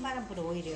찬바람 불어 오히려.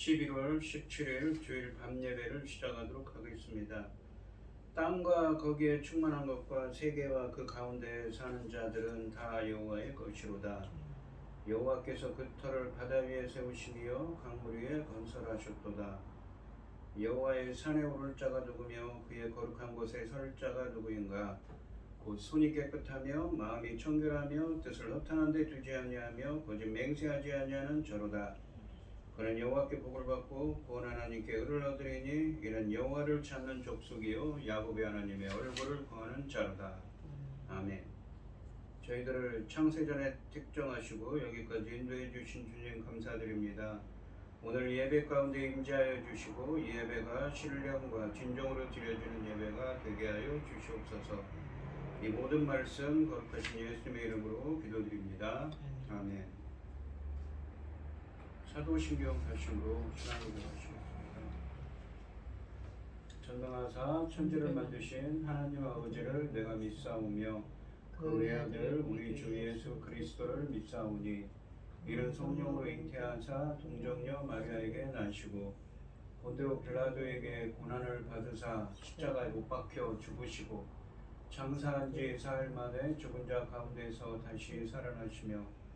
(11월 17일) 주일 밤 예배를 시작하도록 하겠습니다. 땅과 거기에 충만한 것과 세계와 그 가운데 사는 자들은 다 여호와의 것이로다. 여호와께서 그 터를 바다 위에 세우시며 강물 위에 건설하셨도다. 여호와의 산에 오를 자가 누구며 그의 거룩한 곳에 설 자가 누구인가? 곧 손이 깨끗하며 마음이 청결하며 뜻을 허탄한 데 두지 아니하며 거짓 맹세하지 아니하는 저로다. 그는 여호와께 복을 받고 구원 하나님께 의를 얻으리니 이는 여호와를 찾는 족속이요 야곱의 하나님의 얼굴을 구하는 자로다. 아멘. 저희들을 창세전에 택정하시고 여기까지 인도해 주신 주님 감사드립니다. 오늘 예배 가운데 임재하여 주시고 이 예배가 신령과 진정으로 드려지는 예배가 되게 하여 주시옵소서. 이 모든 말씀 거룩하신 예수님의 이름으로 기도드립니다. 아멘. 사도신경 말씀으로 신앙을 하시겠습니다. 전능하사 천지를 만드신 하나님 아버지를 내가 믿사오며 그의 아들 우리 주 예수 그리스도를 믿사오니 이는 성령으로 잉태하사 동정녀 마리아에게 나시고 본디오 빌라도에게 고난을 받으사 십자가에 못 박혀 죽으시고 장사한 지 사흘 만에 죽은 자 가운데서 다시 살아나시며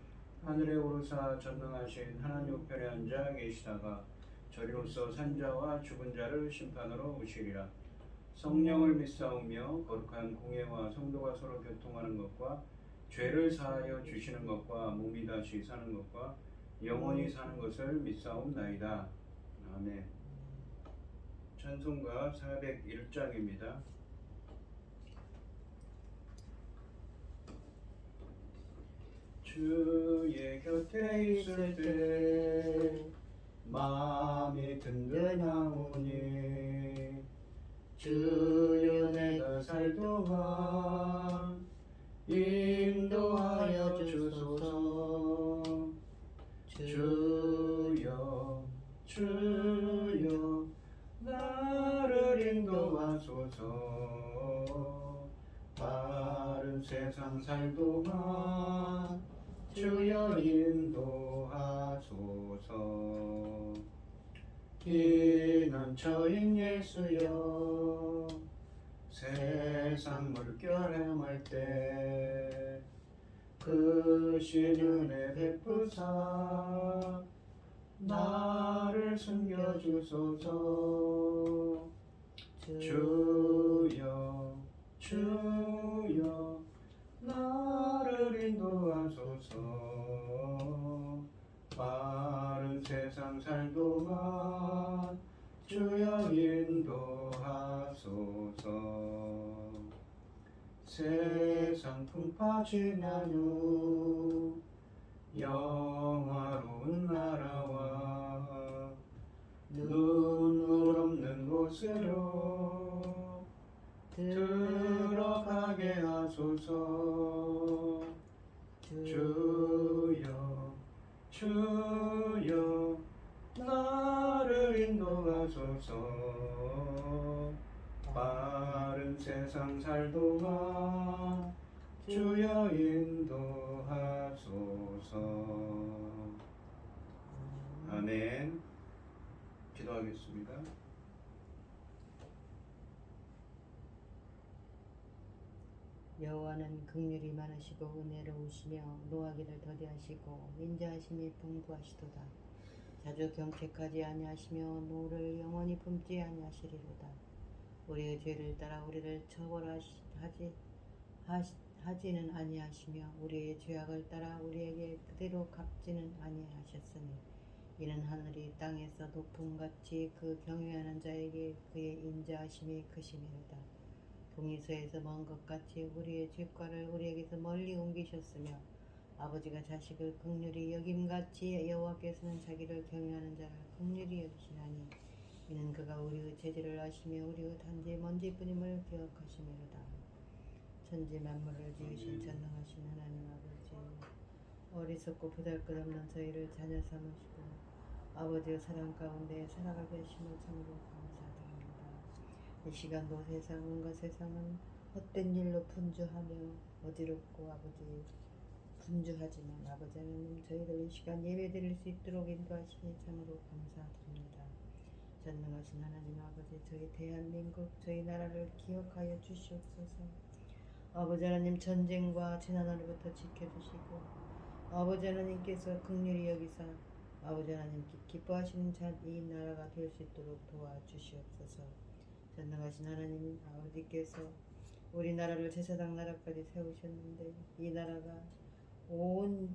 하늘에 오르사 전능하신 하나님 우편에 앉아 계시다가 저리로서 산자와 죽은 자를 심판으로 오시리라. 성령을 믿사오며 거룩한 공예와 성도가 서로 교통하는 것과 죄를 사하여 주시는 것과 몸이 다시 사는 것과 영원히 사는 것을 믿사옵나이다. 아멘. 찬송가 401장입니다. 주의 곁에 있을 때 마음이 든든하오니 주여 내가 살 동안 인도하여 주소서. 주여 주여 나를 인도하소서. 바른 세상 살 동안 주여 인도하소서. 피난처인 예수여 세상 물결 헤맬 때 크신 은혜 베푸사 나를 숨겨주소서. 주여 주여 나를 인도하소서. 바른 세상 살 동안 주여 인도하소서. 세상 풍파 지나누 영화로운 나라와 눈물 없는 곳으로 들어가게 하소서. 주여 주여 나를 인도하소서. 바른 세상 살 동안 주여 인도하소서. 아멘. 기도하겠습니다. 여호와는 긍휼이 많으시고 은혜로우시며 노하기를 더디하시고 인자하심이 풍부하시도다. 자주 경책하지 아니하시며 노를 영원히 품지 아니하시리로다. 우리의 죄를 따라 우리를 처벌하지는 아니하시며 우리의 죄악을 따라 우리에게 그대로 갚지는 아니하셨으니 이는 하늘이 땅에서 높음같이 그 경외하는 자에게 그의 인자하심이 크심이로다. 동이서에서 먼 것 같이 우리의 죄과를 우리에게서 멀리 옮기셨으며 아버지가 자식을 긍휼히 여김같이 여호와께서는 자기를 경외하는 자를 긍휼히 여기시나니 이는 그가 우리의 죄질을 아시며 우리의 단지 먼지뿐임을 기억하시미로다. 천지 만물을 지으신 전능하신 하나님 아버지, 어리석고 보잘것없는 저희를 자녀 삼으시고 아버지의 사랑 가운데 살아가게 하심을 참으로 감사드립니다. 이 시간도 온갖 세상은 헛된 일로 분주하며 어지럽고 아버지 분주하지만 아버지 하나님 저희들 이 시간 예배 드릴 수 있도록 인도하시니 참으로 감사드립니다. 전능하신 하나님 아버지, 저희 대한민국 저희 나라를 기억하여 주시옵소서. 아버지 하나님 전쟁과 재난으로부터 지켜주시고 아버지 하나님께서 긍휼히 여기사 아버지 하나님 기뻐하시는 이 나라가 될 수 있도록 도와주시옵소서. 전능하신 하나님 아버지께서 우리나라를 제사장 나라까지 세우셨는데 이 나라가 온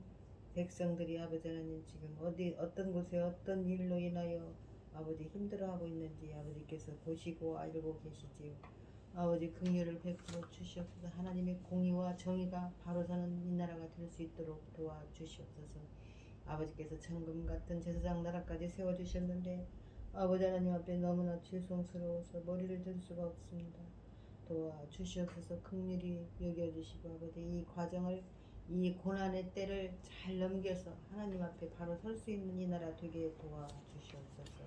백성들이 아버지 하나님 지금 어떤 곳에 어떤 일로 인하여 아버지 힘들어하고 있는지 아버지께서 보시고 알고 계시지요. 아버지 긍휼을 베풀어 주시옵소서. 하나님의 공의와 정의가 바로 서는 이 나라가 될 수 있도록 도와주시옵소서. 아버지께서 천금 같은 제사장 나라까지 세워주셨는데 아버지 하나님 앞에 너무나 죄송스러워서 머리를 들 수가 없습니다. 도와주시옵소서. 긍휼히 여겨주시고 아버지 이 과정을 이 고난의 때를 잘 넘겨서 하나님 앞에 바로 설 수 있는 이 나라 되게 도와주시옵소서.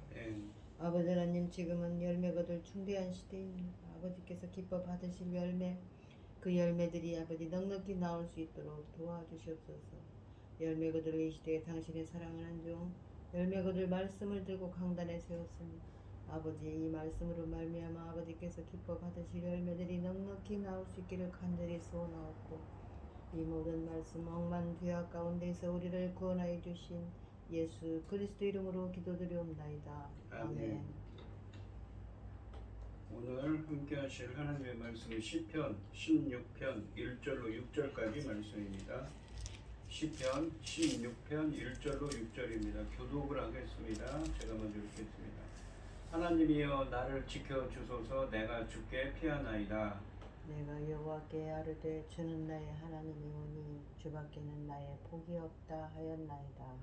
아버지 하나님 지금은 열매 거둘 중대한 시대입니다. 아버지께서 기뻐 받으실 열매 그 열매들이 아버지 넉넉히 나올 수 있도록 도와주시옵소서. 열매 거둘 이 시대에 당신의 사랑하는 종 열매 거둘 말씀을 들고 강단에 세웠으니 아버지 이 말씀으로 말미암아 아버지께서 기뻐 받으실 열매들이 넉넉히 나올 수 있기를 간절히 소원하옵고 이 모든 말씀 억만 죄악 가운데서 우리를 구원하여 주신 예수 그리스도 이름으로 기도드리옵나이다. 아멘. 오늘 함께 하실 하나님의 말씀은 시편 16편 1절로 6절까지 말씀입니다. 시편 16편 1절로 6절입니다. 교독을 하겠습니다. 제가 먼저 읽겠습니다. 하나님이여 나를 지켜주소서. 내가 주께 피하나이다. 내가 여호와께 아뢰되 주는 나의 하나님이오니 주밖에는 나의 복이 없다 하였나이다.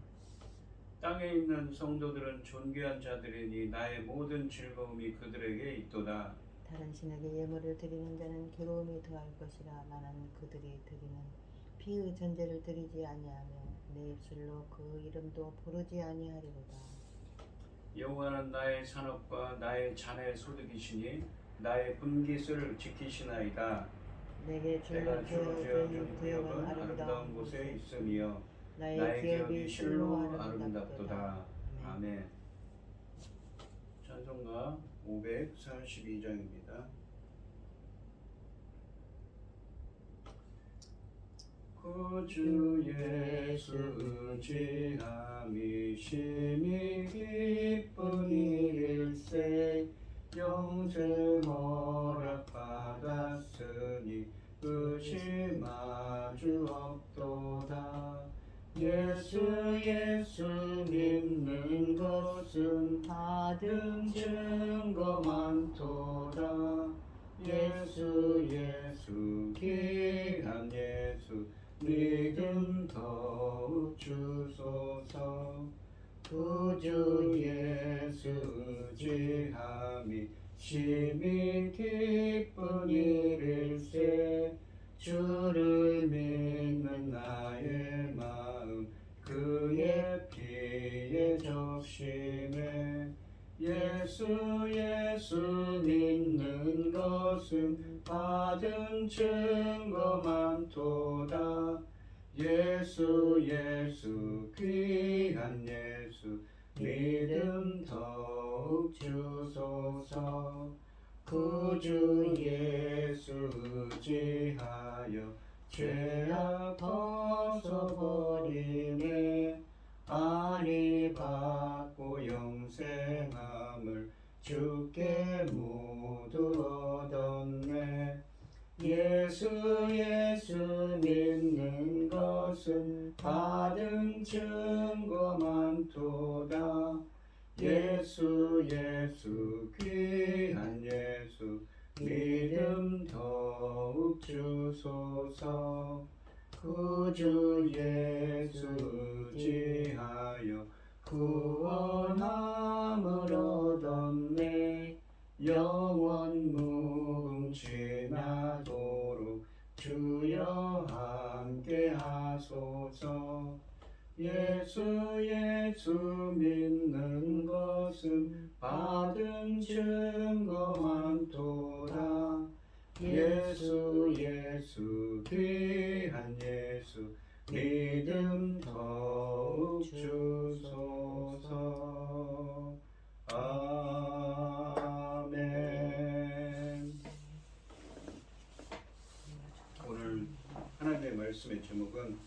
땅에 있는 성도들은 존귀한 자들이니 나의 모든 즐거움이 그들에게 있도다. 다른 신에게 예물을 드리는 자는 괴로움이 더할 것이라. 나는 그들이 드리는 피의 전제를 드리지 아니하며 내 입술로 그 이름도 부르지 아니하리로다. 여호와는 나의 산업과 나의 잔의 소득이시니 나의 분깃을 지키시나이다. 내게 내가 줄로 주로 되어준 지어준 구역은 구역은 아름다운 곳에 곳에 있으며 나의 기업이 실로 아름답도다. 아름답도다. 아멘. 찬송가 542장입니다. 구주 예수 의지함이 심히 기쁜 일일세. 영생 허락받았으니 의심하주 없도다. 예수 믿는 것은 받은 증거 많도다. 예수 귀한 예수 믿음 더욱 주소서. 구주 예수 의지함이 심히 기쁜 일일세. 주를 믿는 나의 마음 그의 피에 적심해. 예수 믿는 것은 받은 증거 많도다. 예수 귀한 예수 믿음 더욱 주소서. 구주 예수 의지하여 죄악 벗어버리네. 안위 받고 영생함을 주께 모두 얻었네. 예수 믿는 것은 받은 증거 많도다. 예수 귀한 예수 믿음 더욱 주소서. 구주 예수 의지하여 구원함을 얻었네. 영원 무궁지나도록 주여 함께 하소서. 예수 믿는 것은 받은 증거 많도다. 예수 귀한 예수 믿음 더욱 주소서. 아멘. 오늘 하나님의 말씀의 제목은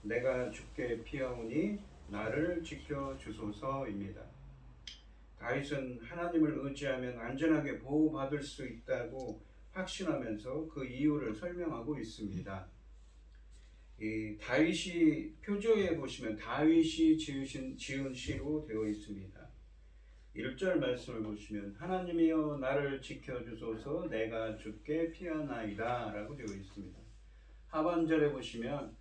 내가 주께 피하오니 나를 지켜주소서입니다. 다윗은 하나님을 의지하면 안전하게 보호받을 수 있다고 확신하면서 그 이유를 설명하고 있습니다. 이 다윗이 표조에 보시면 다윗이 지은 시로 되어 있습니다. 1절 말씀을 보시면 하나님이여 나를 지켜주소서. 내가 주께 피하나이다 라고 되어 있습니다. 하반절에 보시면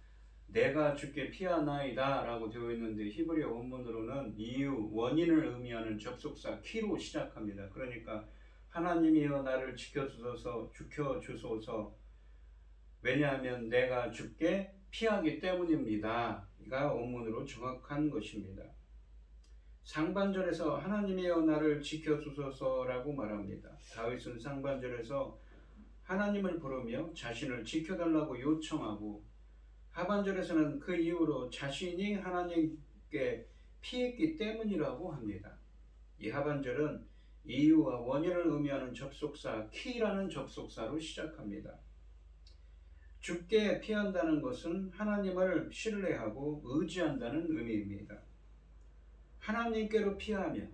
내가 주께 피하나이다 라고 되어 있는데 히브리어 원문으로는 이유, 원인을 의미하는 접속사 키로 시작합니다. 그러니까 하나님이여 나를 지켜주소서, 지켜주소서. 왜냐하면 내가 주께 피하기 때문입니다. 가 원문으로 정확한 것입니다. 상반절에서 하나님이여 나를 지켜주소서라고 말합니다. 다윗은 상반절에서 하나님을 부르며 자신을 지켜달라고 요청하고, 하반절에서는 그 이후로 자신이 하나님께 피했기 때문이라고 합니다. 이 하반절은 이유와 원인을 의미하는 접속사 키라는 접속사로 시작합니다. 주께 피한다는 것은 하나님을 신뢰하고 의지한다는 의미입니다. 하나님께로 피하면,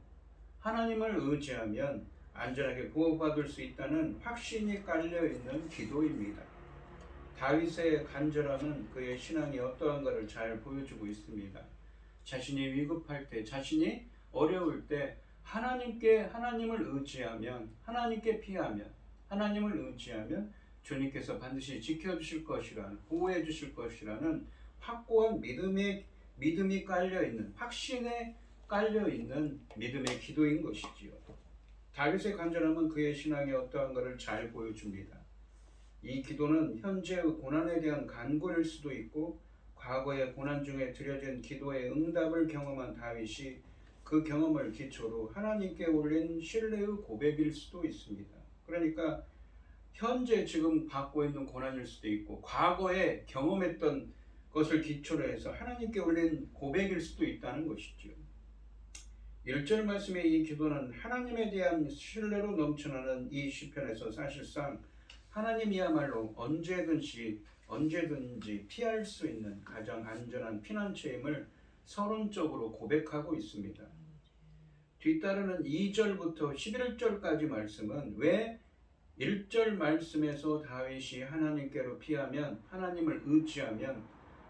하나님을 의지하면 안전하게 보호받을 수 있다는 확신이 깔려있는 기도입니다. 다윗의 간절함은 그의 신앙이 어떠한가를 잘 보여주고 있습니다. 자신이 위급할 때, 자신이 어려울 때 하나님을 의지하면, 하나님께 피하면, 하나님을 의지하면 주님께서 반드시 지켜주실 것이라는, 보호해 주실 것이라는 확고한 믿음이 깔려있는, 확신에 깔려있는 믿음의 기도인 것이지요. 다윗의 간절함은 그의 신앙이 어떠한가를 잘 보여줍니다. 이 기도는 현재의 고난에 대한 간구일 수도 있고 과거의 고난 중에 드려진 기도의 응답을 경험한 다윗이 그 경험을 기초로 하나님께 올린 신뢰의 고백일 수도 있습니다. 그러니까 현재 지금 받고 있는 고난일 수도 있고 과거에 경험했던 것을 기초로 해서 하나님께 올린 고백일 수도 있다는 것이죠. 1절 말씀의 이 기도는 하나님에 대한 신뢰로 넘쳐나는 이 시편에서 사실상 하나님이야말로 언제든지 피할 수 있는 가장 안전한 피난처임을 서론적으로 고백하고 있습니다. 뒤따르는 2절부터 11절까지 말씀은 왜 1절 말씀에서 다윗이 하나님께로 피하면, 하나님을 의지하면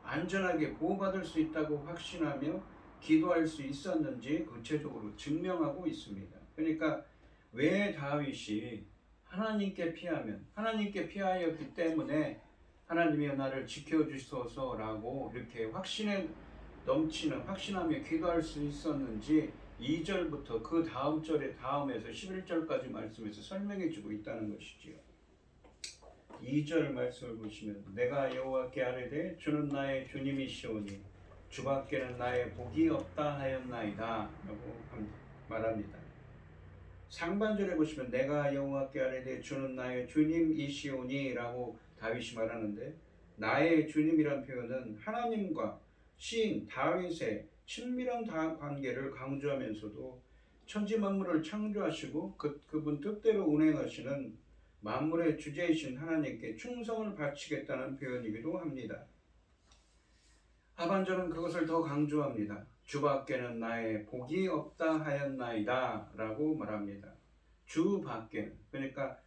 안전하게 보호받을 수 있다고 확신하며 기도할 수 있었는지 구체적으로 증명하고 있습니다. 그러니까 왜 다윗이 하나님께 피하였기 때문에 하나님이 나를 지켜주소서라고 이렇게 확신에 넘치는, 확신하며 기도할 수 있었는지 2절부터 그 다음 절의 다음에서 11절까지 말씀에서 설명해 주고 있다는 것이지요. 2절 말씀을 보시면 내가 여호와께 아뢰되 주는 나의 주님이시오니 주밖에는 나의 복이 없다 하였나이다 라고 말합니다. 상반절에 보시면 내가 여호와께 아뢰되 주는 나의 주님이시오니 라고 다윗이 말하는데 나의 주님이란 표현은 하나님과 시인 다윗의 친밀한 관계를 강조하면서도 천지 만물을 창조하시고 그분 뜻대로 운행하시는 만물의 주제이신 하나님께 충성을 바치겠다는 표현이기도 합니다. 하반절은 그것을 더 강조합니다. 주밖에는 나의 복이 없다 하였나이다 라고 말합니다. 주밖에는, 그러니까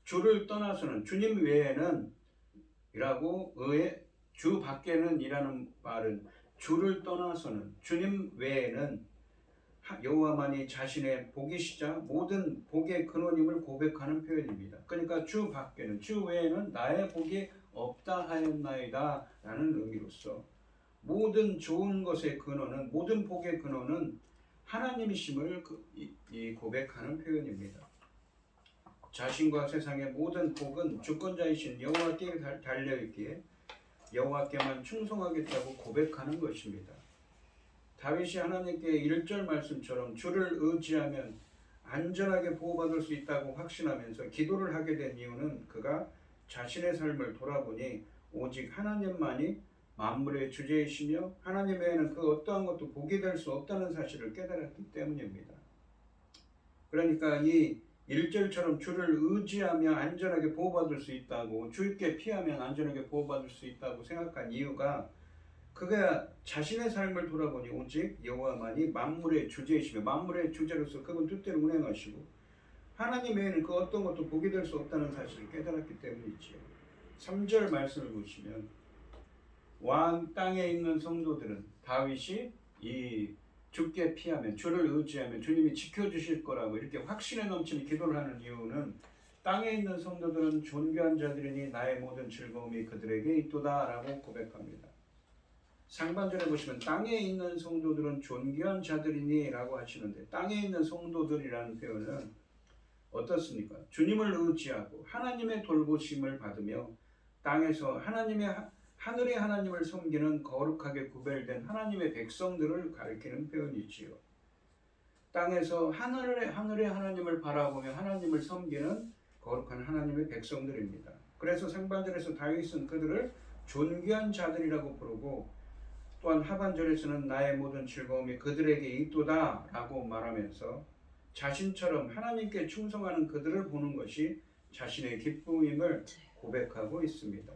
주를 떠나서는, 주님 외에는 이라고 주밖에는 이라는 말은 주를 떠나서는, 주님 외에는 여호와만이 자신의 복이시자 모든 복의 근원임을 고백하는 표현입니다. 그러니까 주밖에는, 주 외에는 나의 복이 없다 하였나이다 라는 의미로서 모든 좋은 것의 근원은, 모든 복의 근원은 하나님이심을 고백하는 표현입니다. 자신과 세상의 모든 복은 주권자이신 여호와께 달려있기에 여호와께만 충성하겠다고 고백하는 것입니다. 다윗이 하나님께 1절 말씀처럼 주를 의지하면 안전하게 보호받을 수 있다고 확신하면서 기도를 하게 된 이유는 그가 자신의 삶을 돌아보니 오직 하나님만이 만물의 주제이시며 하나님 외에는 그 어떠한 것도 복이 될 수 없다는 사실을 깨달았기 때문입니다. 그러니까 이 1절처럼 주를 의지하며 안전하게 보호받을 수 있다고, 주께 피하면 안전하게 보호받을 수 있다고 생각한 이유가 그가 자신의 삶을 돌아보니 오직 여호와만이 만물의 주제이시며 만물의 주제로서 그분 뜻대로 운행하시고 하나님 외에는 그 어떤 것도 복이 될 수 없다는 사실을 깨달았기 때문이지요. 3절 말씀을 보시면 왕 땅에 있는 성도들은 다윗이 이 주께 피하면, 주를 의지하면 주님이 지켜주실 거라고 이렇게 확신에 넘치는 기도를 하는 이유는 땅에 있는 성도들은 존귀한 자들이니 나의 모든 즐거움이 그들에게 있도다 라고 고백합니다. 상반절에 보시면 땅에 있는 성도들은 존귀한 자들이니 라고 하시는데 땅에 있는 성도들이라는 표현은 어떻습니까? 주님을 의지하고 하나님의 돌보심을 받으며 땅에서 하늘의 하나님을 섬기는 거룩하게 구별된 하나님의 백성들을 가리키는 표현이지요. 땅에서 하늘의 하나님을 바라보며 하나님을 섬기는 거룩한 하나님의 백성들입니다. 그래서 상반절에서 다윗은 그들을 존귀한 자들이라고 부르고 또한 하반절에서는 나의 모든 즐거움이 그들에게 있도다 라고 말하면서 자신처럼 하나님께 충성하는 그들을 보는 것이 자신의 기쁨임을 고백하고 있습니다.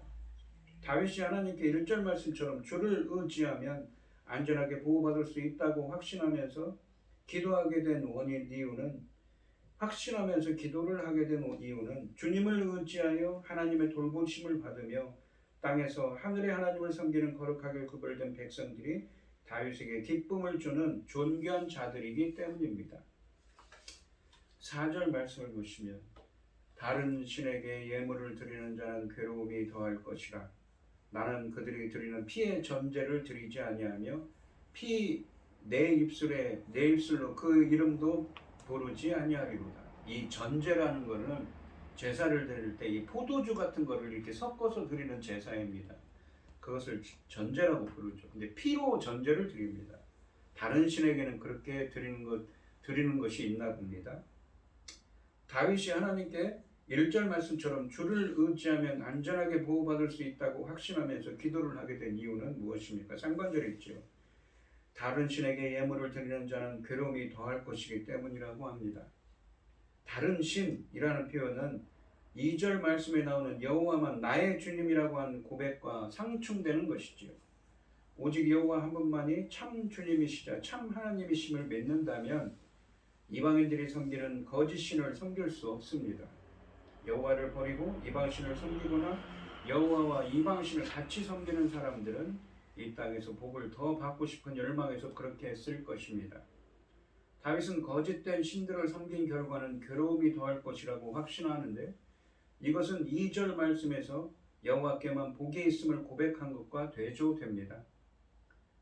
다윗이 하나님께 1절 말씀처럼 주를 의지하면 안전하게 보호받을 수 있다고 확신하면서 기도하게 된 이유는 확신하면서 기도를 하게 된 이유는 주님을 의지하여 하나님의 돌보심을 받으며 땅에서 하늘의 하나님을 섬기는 거룩하게 구별된 백성들이 다윗에게 기쁨을 주는 존귀한 자들이기 때문입니다. 4절 말씀을 보시면 다른 신에게 예물을 드리는 자는 괴로움이 더할 것이라. 나는 그들이 드리는 피의 전제를 드리지 아니하며 내 입술로 그 이름도 부르지 아니하리로다. 이 전제라는 것은 제사를 드릴 때 이 포도주 같은 거를 이렇게 섞어서 드리는 제사입니다. 그것을 전제라고 부르죠. 근데 피로 전제를 드립니다. 다른 신에게는 그렇게 드리는 것이 있나 봅니다. 다윗이 하나님께 1절 말씀처럼 주를 의지하면 안전하게 보호받을 수 있다고 확신하면서 기도를 하게 된 이유는 무엇입니까? 상반절에 있죠. 다른 신에게 예물을 드리는 자는 괴로움이 더할 것이기 때문이라고 합니다. 다른 신이라는 표현은 2절 말씀에 나오는 여호와만 나의 주님이라고 하는 고백과 상충되는 것이지요. 오직 여호와 한 분만이 참 주님이시자 참 하나님이심을 믿는다면 이방인들이 섬기는 거짓 신을 섬길 수 없습니다. 여호와를 버리고 이방신을 섬기거나 여호와와 이방신을 같이 섬기는 사람들은 이 땅에서 복을 더 받고 싶은 열망에서 그렇게 했을 것입니다. 다윗은 거짓된 신들을 섬긴 결과는 괴로움이 더할 것이라고 확신하는데 이것은 2절 말씀에서 여호와께만 복이 있음을 고백한 것과 대조됩니다.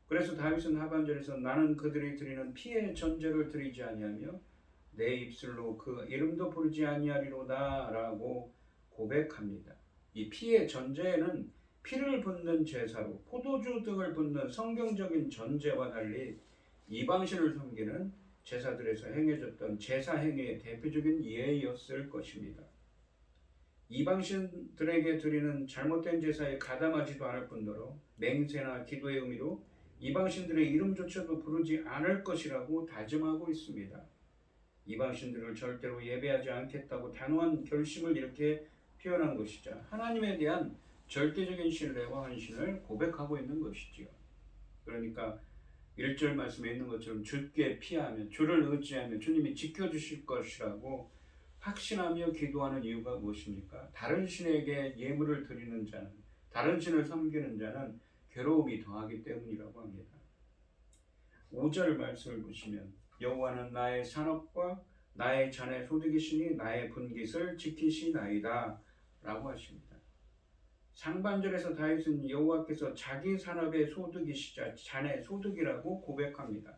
그래서 다윗은 하반절에서 나는 그들이 드리는 피의 전제를 드리지 아니하며 내 입술로 그 이름도 부르지 아니하리로다 라고 고백합니다. 이 피의 전제에는 피를 붓는 제사로 포도주 등을 붓는 성경적인 전제와 달리 이방신을 섬기는 제사들에서 행해졌던 제사 행위의 대표적인 예였을 것입니다. 이방신들에게 드리는 잘못된 제사에 가담하지도 않을 뿐더러 맹세나 기도의 의미로 이방신들의 이름조차도 부르지 않을 것이라고 다짐하고 있습니다. 이방신들을 절대로 예배하지 않겠다고 단호한 결심을 이렇게 표현한 것이죠. 하나님에 대한 절대적인 신뢰와 헌신을 고백하고 있는 것이지요. 그러니까 1절 말씀에 있는 것처럼 주께 피하며 주를 의지하며 주님이 지켜주실 것이라고 확신하며 기도하는 이유가 무엇입니까? 다른 신에게 예물을 드리는 자는, 다른 신을 섬기는 자는 괴로움이 더하기 때문이라고 합니다. 5절 말씀을 보시면 여호와는 나의 산업과 나의 잔의 소득이시니 나의 분깃을 지키시나이다 라고 하십니다. 상반절에서 다윗은 여호와께서 자기 산업의 소득이시자 잔의 소득이라고 고백합니다.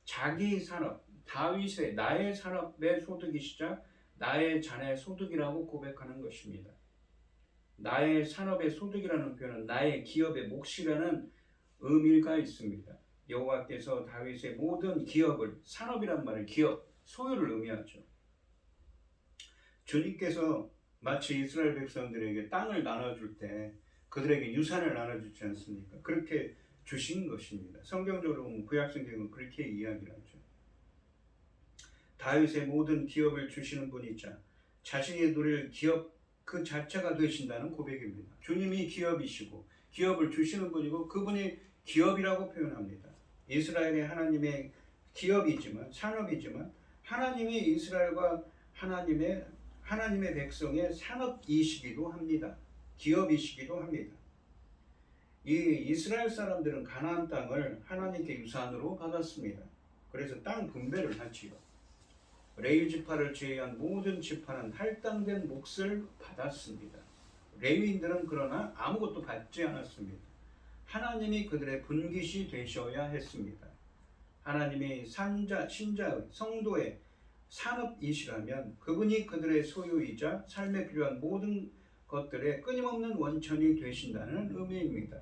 자기 산업, 다윗의 나의 산업의 소득이시자 나의 잔의 소득이라고 고백하는 것입니다. 나의 산업의 소득이라는 표현은 나의 기업의 몫이라는 의미가 있습니다. 여호와께서 다윗의 모든 기업을, 산업이란 말은 기업, 소유를 의미하죠. 주님께서 마치 이스라엘 백성들에게 땅을 나눠줄 때 그들에게 유산을 나눠주지 않습니까? 그렇게 주신 것입니다. 성경적으로 보면 구약성경은 그렇게 이야기를 하죠. 다윗의 모든 기업을 주시는 분이자 자신이 누릴 기업 그 자체가 되신다는 고백입니다. 주님이 기업이시고 기업을 주시는 분이고 그분이 기업이라고 표현합니다. 이스라엘의 하나님의 기업이지만 산업이지만 하나님이 이스라엘과 하나님의 백성의 산업이시기도 합니다. 기업이시기도 합니다. 이 이스라엘 사람들은 가나안 땅을 하나님께 유산으로 받았습니다. 그래서 땅 분배를 하지요. 레위 지파를 제외한 모든 지파는 할당된 몫을 받았습니다. 레위인들은 그러나 아무것도 받지 않았습니다. 하나님이 그들의 분깃이 되셔야 했습니다. 하나님이 신자의 성도의 산업이시라면 그분이 그들의 소유이자 삶에 필요한 모든 것들의 끊임없는 원천이 되신다는 의미입니다.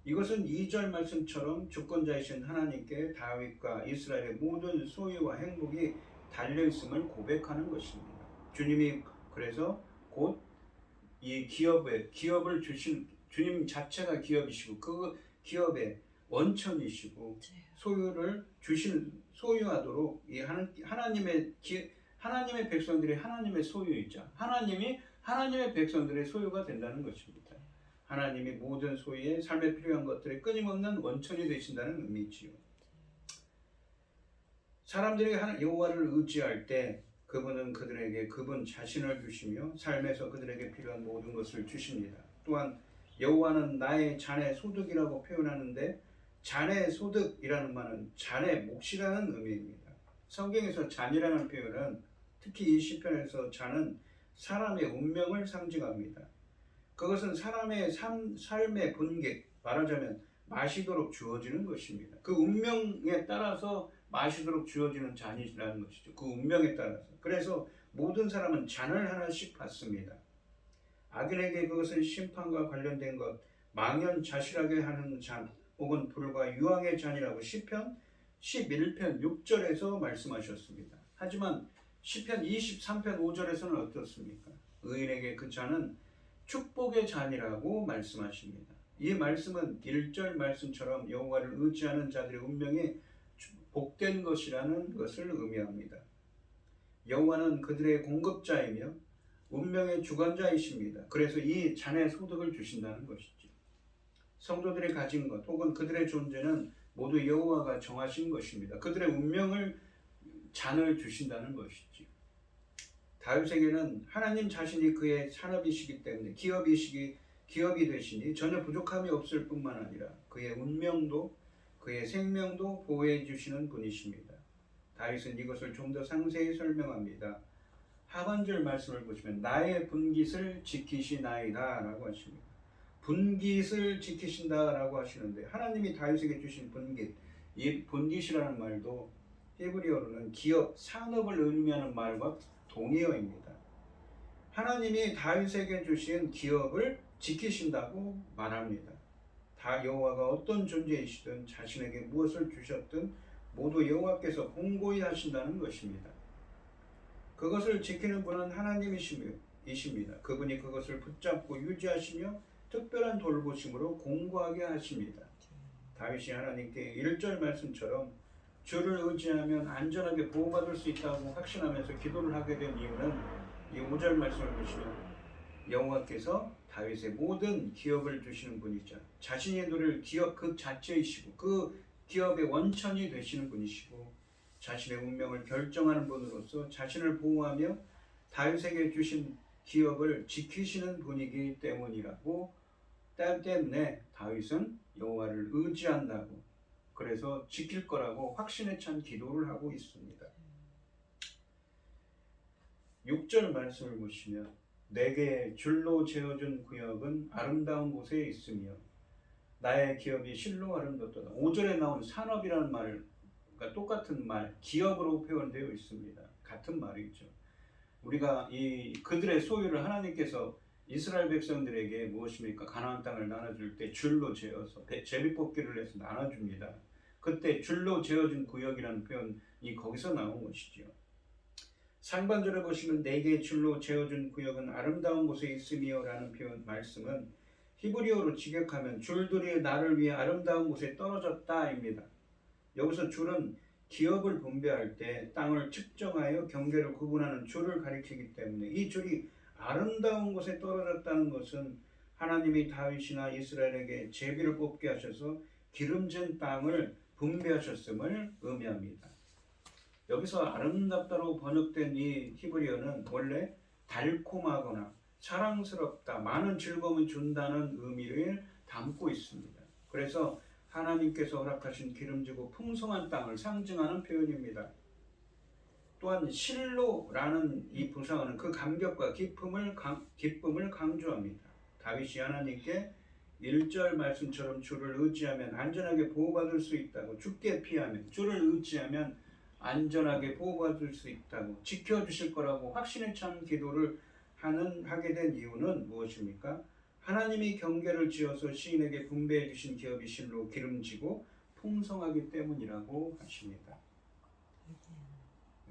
이것은 2절 말씀처럼 주권자이신 하나님께 다윗과 이스라엘의 모든 소유와 행복이 달려있음을 고백하는 것입니다. 주님이 그래서 곧 이 기업을 주신 주님 자체가 기업이시고 그 기업의 원천이시고 소유를 소유하도록 이 하나님의 백성들이 하나님의 소유이자 하나님이 하나님의 백성들의 소유가 된다는 것입니다. 하나님이 모든 소유에 삶에 필요한 것들의 끊임없는 원천이 되신다는 의미지요. 사람들이 여호와를 의지할 때 그분은 그들에게 그분 자신을 주시며 삶에서 그들에게 필요한 모든 것을 주십니다. 또한 여호와는 나의 자네 소득이라고 표현하는데 자네 소득이라는 말은 자네 몫이라는 의미입니다. 성경에서 잔이라는 표현은 특히 이 시편에서 잔은 사람의 운명을 상징합니다. 그것은 사람의 삶의 분깃, 말하자면 마시도록 주어지는 것입니다. 그 운명에 따라서 마시도록 주어지는 잔이라는 것이죠. 그 운명에 따라서. 그래서 모든 사람은 잔을 하나씩 받습니다. 악인에게 그것은 심판과 관련된 것, 망연자실하게 하는 잔, 혹은 불과 유황의 잔이라고 시편 11편 6절에서 말씀하셨습니다. 하지만 시편 23편 5절에서는 어떻습니까? 의인에게 그 잔은 축복의 잔이라고 말씀하십니다. 이 말씀은 1절 말씀처럼 여호와를 의지하는 자들의 운명이 복된 것이라는 것을 의미합니다. 여호와는 그들의 공급자이며 운명의 주관자이십니다. 그래서 이 잔의 소득을 주신다는 것이죠. 성도들이 가진 것 혹은 그들의 존재는 모두 여호와가 정하신 것입니다. 그들의 운명을 잔을 주신다는 것이죠. 다윗에게는 하나님 자신이 그의 산업이시기 때문에 기업이 되시니 전혀 부족함이 없을 뿐만 아니라 그의 운명도 그의 생명도 보호해 주시는 분이십니다. 다윗은 이것을 좀 더 상세히 설명합니다. 하반절 말씀을 보시면 나의 분깃을 지키시나이다 라고 하십니다. 분깃을 지키신다라고 하시는데 하나님이 다윗에게 주신 분깃, 이 분깃이라는 말도 히브리어로는 기업, 산업을 의미하는 말과 동의어입니다. 하나님이 다윗에게 주신 기업을 지키신다고 말합니다. 다 여호와가 어떤 존재이시든 자신에게 무엇을 주셨든 모두 여호와께서 공고히 하신다는 것입니다. 그것을 지키는 분은 하나님이십니다. 그분이 그것을 붙잡고 유지하시며 특별한 돌보심으로 공고하게 하십니다. 다윗이 하나님께 1절 말씀처럼 주를 의지하면 안전하게 보호받을 수 있다고 확신하면서 기도를 하게 된 이유는 이 5절 말씀을 보시면 여호와께서 다윗의 모든 기업을 주시는 분이자 자신이 누릴 기업 그 자체이시고 그 기업의 원천이 되시는 분이시고 자신의 운명을 결정하는 분으로서 자신을 보호하며 다윗에게 주신 기업을 지키시는 분이기 때문이라고 때문에 다윗은 여호와를 의지한다고 그래서 지킬 거라고 확신에 찬 기도를 하고 있습니다. 6절 말씀을 보시면 내게 줄로 재어준 구역은 아름다운 곳에 있으며 나의 기업이 실로 아름답도다. 5절에 나온 산업이라는 말과 똑같은 말, 기업으로 표현되어 있습니다. 같은 말이죠. 우리가 이 그들의 소유를 하나님께서 이스라엘 백성들에게 무엇입니까? 가나안 땅을 나눠줄 때 줄로 재어서 제비뽑기를 해서 나눠줍니다. 그때 줄로 재어준 구역이라는 표현이 거기서 나온 것이죠. 상반절에 보시면 내게 줄로 재어준 구역은 아름다운 곳에 있으며 라는 표현 말씀은 히브리어로 직역하면 줄들이 나를 위해 아름다운 곳에 떨어졌다입니다. 여기서 줄은 기업을 분배할 때 땅을 측정하여 경계를 구분하는 줄을 가리키기 때문에 이 줄이 아름다운 곳에 떨어졌다는 것은 하나님이 다윗이나 이스라엘에게 제비를 뽑게 하셔서 기름진 땅을 분배하셨음을 의미합니다. 여기서 아름답다로 번역된 이 히브리어는 원래 달콤하거나 사랑스럽다, 많은 즐거움을 준다는 의미를 담고 있습니다. 그래서 하나님께서 허락하신 기름지고 풍성한 땅을 상징하는 표현입니다. 또한 실로라는 이 부사어는 그 감격과 기쁨을 강조합니다. 다윗이 하나님께 1절 말씀처럼 주를 의지하면 안전하게 보호받을 수 있다고, 죽게 피하면 주를 의지하면 안전하게 보호받을 수 있다고, 지켜주실 거라고 확신에 찬 기도를 하게 된 이유는 무엇입니까? 하나님이 경계를 지어서 시인에게 분배해 주신 기업이 실로 기름지고 풍성하기 때문이라고 하십니다.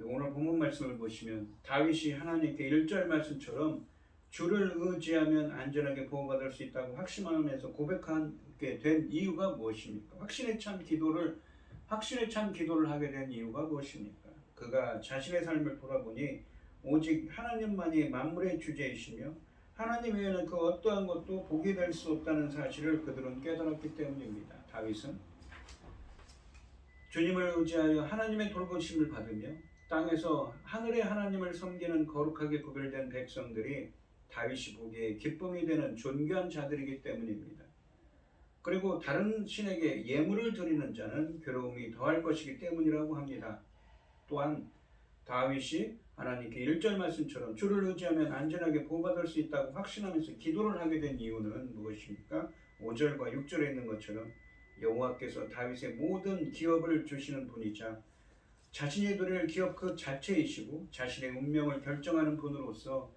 오늘 본문 말씀을 보시면 다윗이 하나님께 1절 말씀처럼 주를 의지하면 안전하게 보호받을 수 있다고 확신하면서 고백하게 된 이유가 무엇입니까? 확신에 찬 기도를 하게 된 이유가 무엇입니까? 그가 자신의 삶을 돌아보니 오직 하나님만이 만물의 주제이시며 하나님 외에는 그 어떠한 것도 복이 될 수 없다는 사실을 그들은 깨달았기 때문입니다. 다윗은 주님을 의지하여 하나님의 돌보심을 받으며 땅에서 하늘의 하나님을 섬기는 거룩하게 구별된 백성들이 다윗이 보기에 기쁨이 되는 존귀한 자들이기 때문입니다. 그리고 다른 신에게 예물을 드리는 자는 괴로움이 더할 것이기 때문이라고 합니다. 또한 다윗이 하나님께 1절 말씀처럼 주를 의지하면 안전하게 보호받을 수 있다고 확신하면서 기도를 하게 된 이유는 무엇입니까? 5절과 6절에 있는 것처럼 여호와께서 다윗의 모든 기업을 주시는 분이자 자신이 누릴 기업 그 자체이시고 자신의 운명을 결정하는 분으로서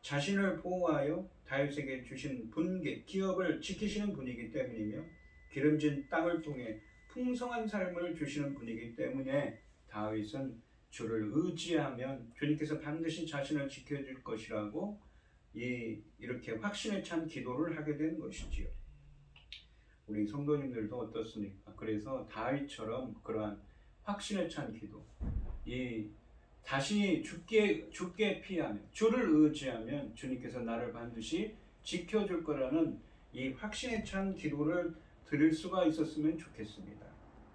자신을 보호하여 다윗에게 주신 분기, 기업을 지키시는 분이기 때문이며 기름진 땅을 통해 풍성한 삶을 주시는 분이기 때문에 다윗은 주를 의지하면 주님께서 반드시 자신을 지켜줄 것이라고 이렇게 확신에 찬 기도를 하게 된 것이지요. 우리 성도님들도 어떻습니까? 그래서 다윗처럼 그러한 확신에 찬 기도, 자신이 죽게 피하며 주를 의지하면 주님께서 나를 반드시 지켜줄 거라는 이 확신에 찬 기도를 드릴 수가 있었으면 좋겠습니다.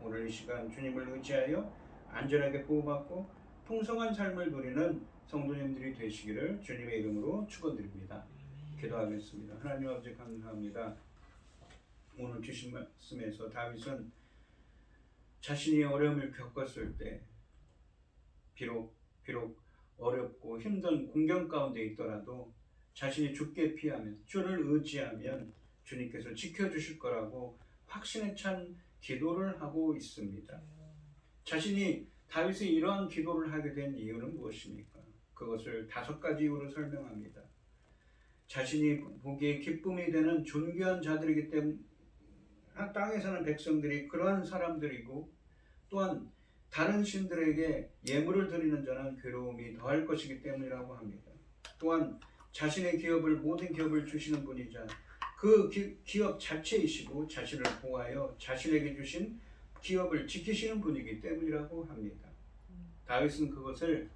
오늘 이 시간 주님을 의지하여 안전하게 보호받고 풍성한 삶을 누리는 성도님들이 되시기를 주님의 이름으로 축원드립니다. 기도하겠습니다. 하나님 아버지 감사합니다. 오늘 주신 말씀에서 다윗은 자신이 어려움을 겪었을 때 비록 어렵고 힘든 공경 가운데 있더라도 자신이 죽게 피하면 주를 의지하면 주님께서 지켜주실 거라고 확신에 찬 기도를 하고 있습니다. 자신이 다윗이 이러한 기도를 하게 된 이유는 무엇입니까? 그것을 5가지 이유로 설명합니다. 자신이 보기에 기쁨이 되는 존귀한 자들이기 때문에 땅에 사는 백성들이 그러한 사람들이고 또한 다른 신들에게 예물을 드리는 자는 괴로움이 더할 것이기 때문이라고 합니다. 또한 자신의 모든 기업을 주시는 분이자 그 기업 자체이시고 자신을 보호하여 자신에게 주신 기업을 지키시는 분이기 때문이라고 합니다. 다윗은 그것을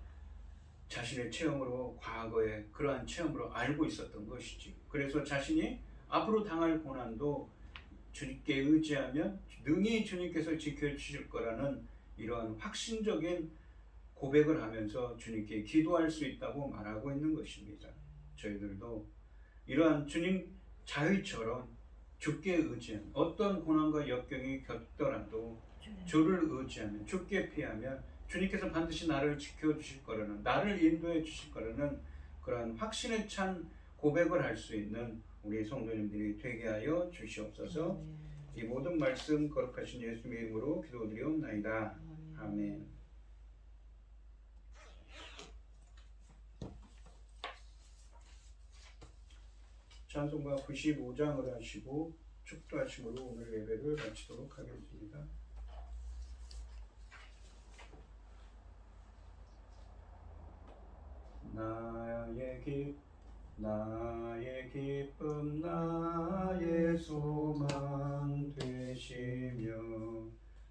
자신의 체험으로 과거에 그러한 체험으로 알고 있었던 것이지. 그래서 자신이 앞으로 당할 고난도 주님께 의지하면 능히 주님께서 지켜주실 거라는 이러한 확신적인 고백을 하면서 주님께 기도할 수 있다고 말하고 있는 것입니다. 저희들도 이러한 주님 자위처럼 주께 의지하면 어떤 고난과 역경이 겹더라도 주를 의지하면 주께 피하면 주님께서 반드시 나를 지켜주실 거라는 나를 인도해 주실 거라는 그러한 확신에 찬 고백을 할 수 있는 우리 성도님들이 되게 하여 주시옵소서. 이 모든 말씀 거룩하신 예수님의 이름으로 기도드리옵나이다. 아멘. 찬송가 95장을 하시고 축도하심으로 오늘 예배를 마치도록 하겠습니다. 나의 기쁨 나의 소망 되시며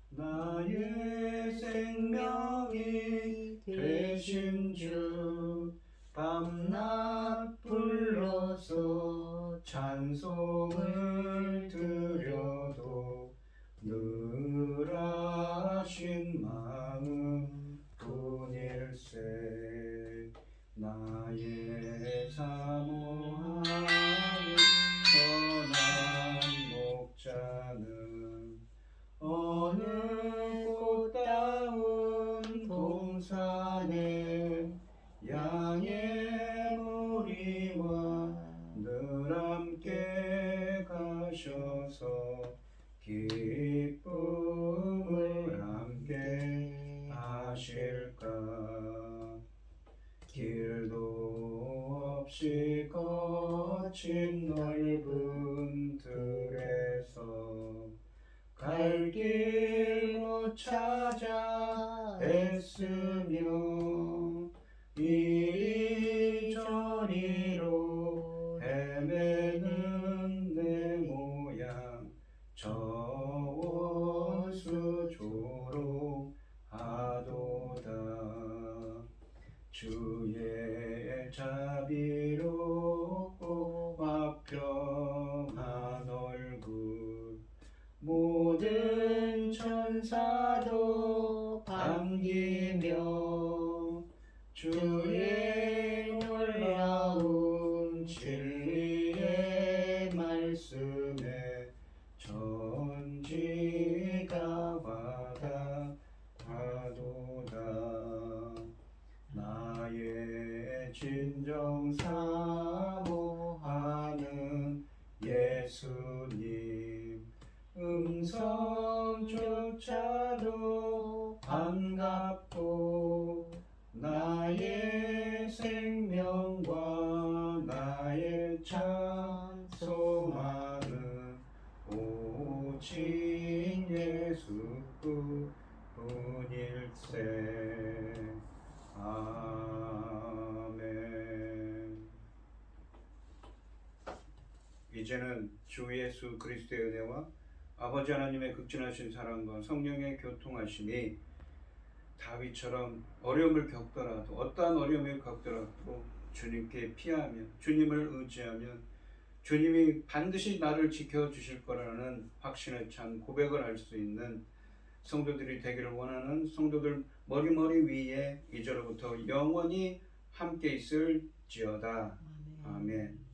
나의 생명이 되신 주 밤낮 불러서 찬송을 드려도 늘 하신 마음 뿐일세. 나의 사모하는 선한 목자는 어느 꽃다운 동산에 양의 무리와 늘 함께 가셔서 기쁨을 함께 하실까. 길도 없이 거친 넓은 들에서 갈 길 못 찾아 애쓰며 이리저리로 헤매는 내 모양 저 원수조로 하도다. 주의 자비롭고 화평한 얼굴 모든 천사도 반기며 사모하는 예수님 음성조차도 반갑고 나의 생명과 나의 참 소망은 오직 예수 뿐일세. 아멘. 이제는 주 예수 그리스도의 은혜와 아버지 하나님의 극진하신 사랑과 성령의 교통하심이 다윗처럼 어려움을 겪더라도 어떠한 어려움을 겪더라도 주님께 피하며 주님을 의지하며 주님이 반드시 나를 지켜주실 거라는 확신에 찬 고백을 할 수 있는 성도들이 되기를 원하는 성도들 머리 위에 이제로부터 영원히 함께 있을지어다. 아멘.